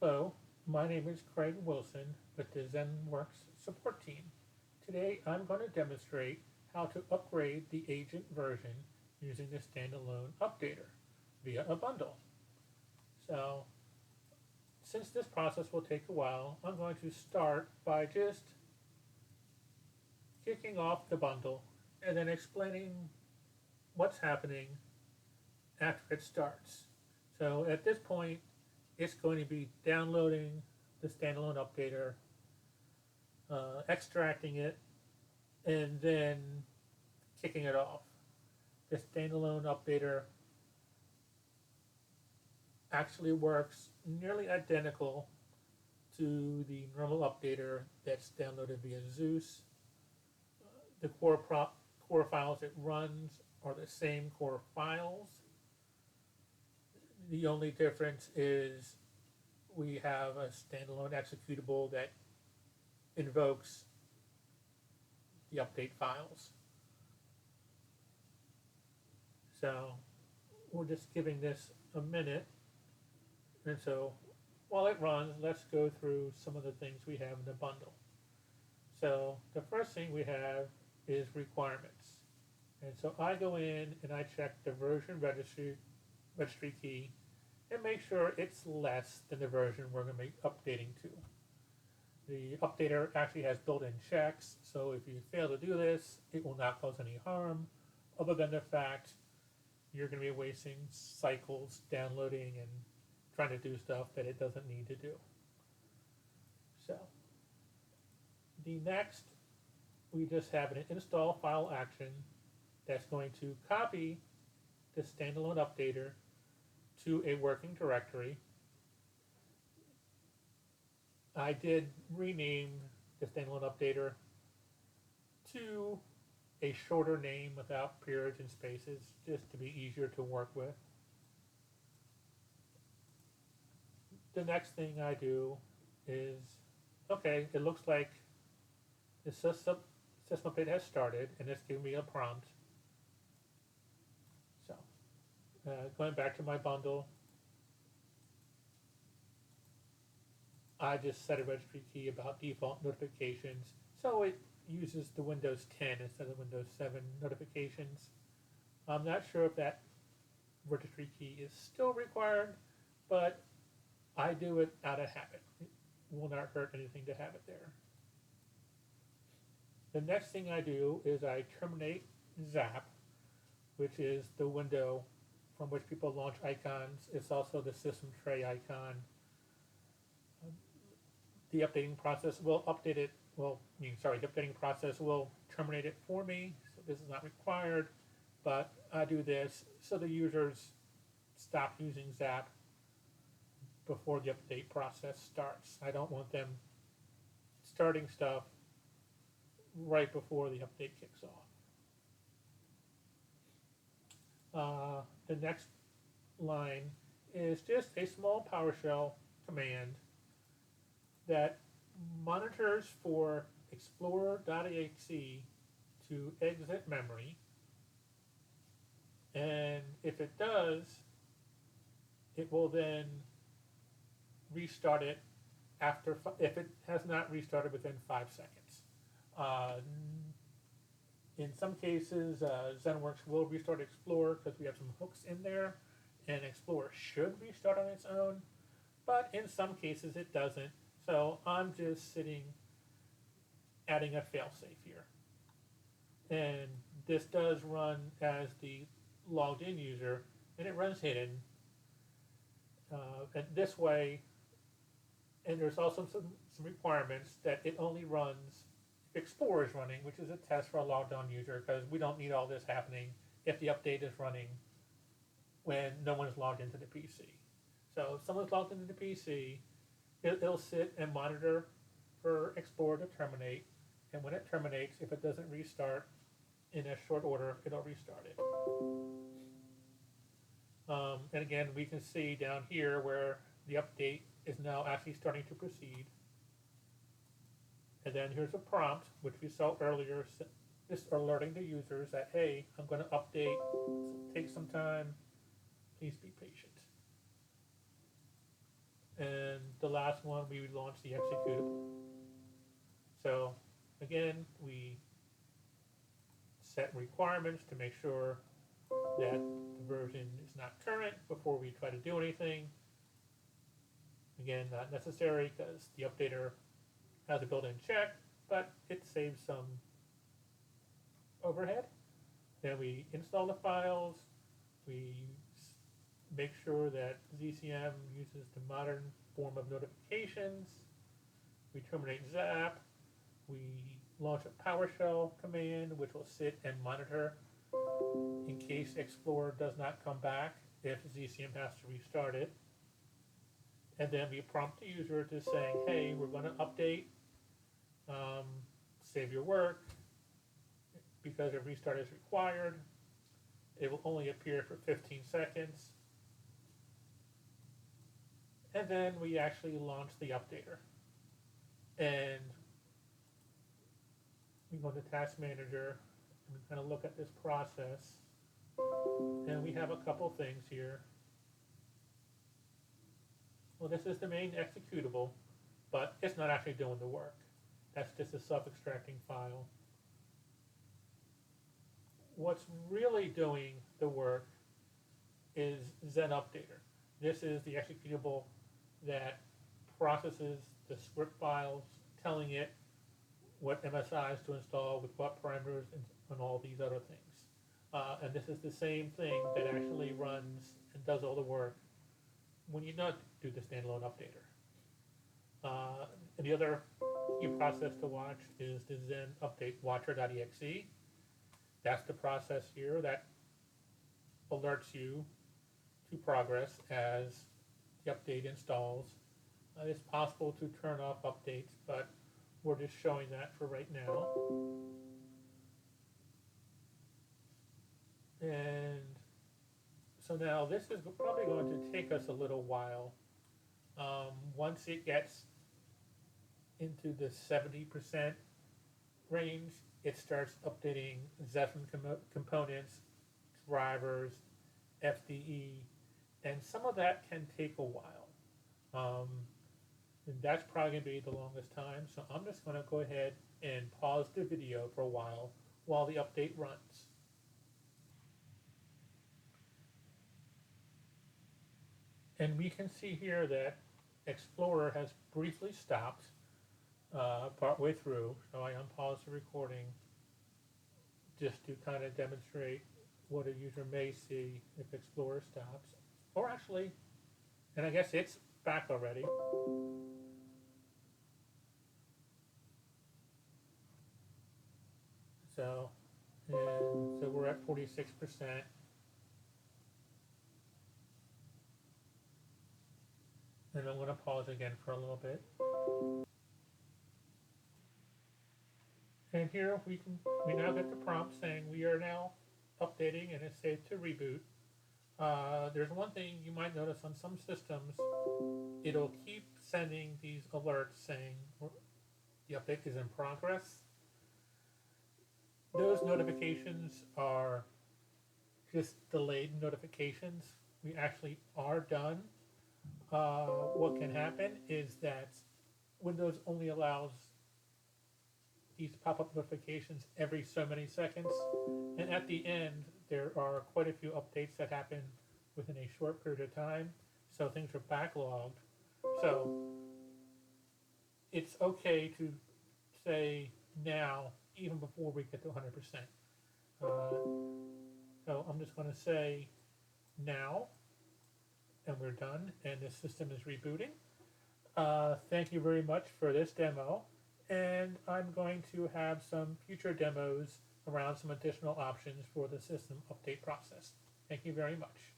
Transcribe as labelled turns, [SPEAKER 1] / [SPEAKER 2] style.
[SPEAKER 1] Hello, my name is Craig Wilson with the ZENworks support team. Today I'm going to demonstrate how to upgrade the agent version using the StandAlone updater via a bundle. So since this process will take a while, I'm going to start by just kicking off the bundle and then explaining what's happening after it starts. So at this point, it's going to be downloading the StandAlone updater, extracting it, and then kicking it off. The StandAlone updater actually works nearly identical to the normal updater that's downloaded via Zeus. The core files it runs are the same core files. The only difference is we have a standalone executable that invokes the update files. So we're just giving this a minute. And so while it runs, let's go through some of the things we have in the bundle. So the first thing we have is requirements. And so I go in and I check the version registry key and make sure it's less than the version we're going to be updating to. The updater actually has built-in checks, so if you fail to do this, it will not cause any harm, other than the fact you're going to be wasting cycles downloading and trying to do stuff that it doesn't need to do. So the next, we just have an install file action that's going to copy the standalone updater to a working directory. I did rename the standalone updater to a shorter name without periods and spaces, just to be easier to work with. The next thing I do is, okay, it looks like the system update has started, and it's giving me a prompt. So, going back to my bundle, I just set a registry key about default notifications, so it uses the Windows 10 instead of Windows 7 notifications. I'm not sure if that registry key is still required, but I do it out of habit. It will not hurt anything to have it there. The next thing I do is I terminate Zap, which is the window from which people launch icons. It's also the system tray icon. The updating process will update it. The updating process will terminate it for me. So this is not required, but I do this so the users stop using Zap before the update process starts. I don't want them starting stuff right before the update kicks off. The next line is just a small PowerShell command that monitors for explorer.exe to exit memory, and if it does, it will then restart it if it has not restarted within 5 seconds. Uh, in some cases, ZENworks will restart Explorer because we have some hooks in there, and Explorer should restart on its own, but in some cases it doesn't. So I'm just adding a failsafe here. And this does run as the logged in user, and it runs hidden. And this way, and there's also some requirements that it only runs if Explorer is running, which is a test for a logged on user, because we don't need all this happening if the update is running when no one is logged into the PC. So if someone's logged into the PC, it'll sit and monitor for Explorer to terminate, and when it terminates, if it doesn't restart in a short order, it'll restart it. And again, we can see down here where the update is now actually starting to proceed. And then here's a prompt, which we saw earlier, just alerting the users that, hey, I'm going to update, take some time, please be patient. And the last one, we launched the executable. So again, we set requirements to make sure that the version is not current before we try to do anything. Again, not necessary because the updater has a built-in check, but it saves some overhead. Then we install the files. We make sure that ZCM uses the modern form of notifications. We terminate ZAP. We launch a PowerShell command, which will sit and monitor in case Explorer does not come back if ZCM has to restart it. And then we prompt the user to saying, hey, we're going to update, save your work, because a restart is required. It will only appear for 15 seconds. And then we actually launch the updater. And we go to Task Manager and kind of look at this process. And we have a couple things here. Well, this is the main executable, but it's not actually doing the work. That's just a self-extracting file. What's really doing the work is ZenUpdater. This is the executable that processes the script files, telling it what MSIs to install with what parameters and all these other things. And this is the same thing that actually runs and does all the work when you not do the standalone updater. And the other key process to watch is the Zen update watcher.exe. That's the process here that alerts you to progress as the update installs. It's possible to turn off updates, but we're just showing that for right now. And so now this is probably going to take us a little while. Once it gets into the 70% range, it starts updating Zephyr components, drivers, FDE, and some of that can take a while. And that's probably going to be the longest time, so I'm just going to go ahead and pause the video for a while the update runs. And we can see here that Explorer has briefly stopped partway through, so I unpause the recording just to kind of demonstrate what a user may see if Explorer stops. Or actually, and I guess it's back already. So we're at 46%. And I'm going to pause again for a little bit. And here we now get the prompt saying we are now updating and it's safe to reboot. There's one thing you might notice on some systems, it'll keep sending these alerts saying the update is in progress. Those notifications are just delayed notifications. We actually are done. What can happen is that Windows only allows these pop-up notifications every so many seconds, and at the end there are quite a few updates that happen within a short period of time, so things are backlogged. So it's okay to say now even before we get to 100%. So I'm just going to say now, and we're done, and the system is rebooting. Thank you very much for this demo, and I'm going to have some future demos around some additional options for the system update process. Thank you very much.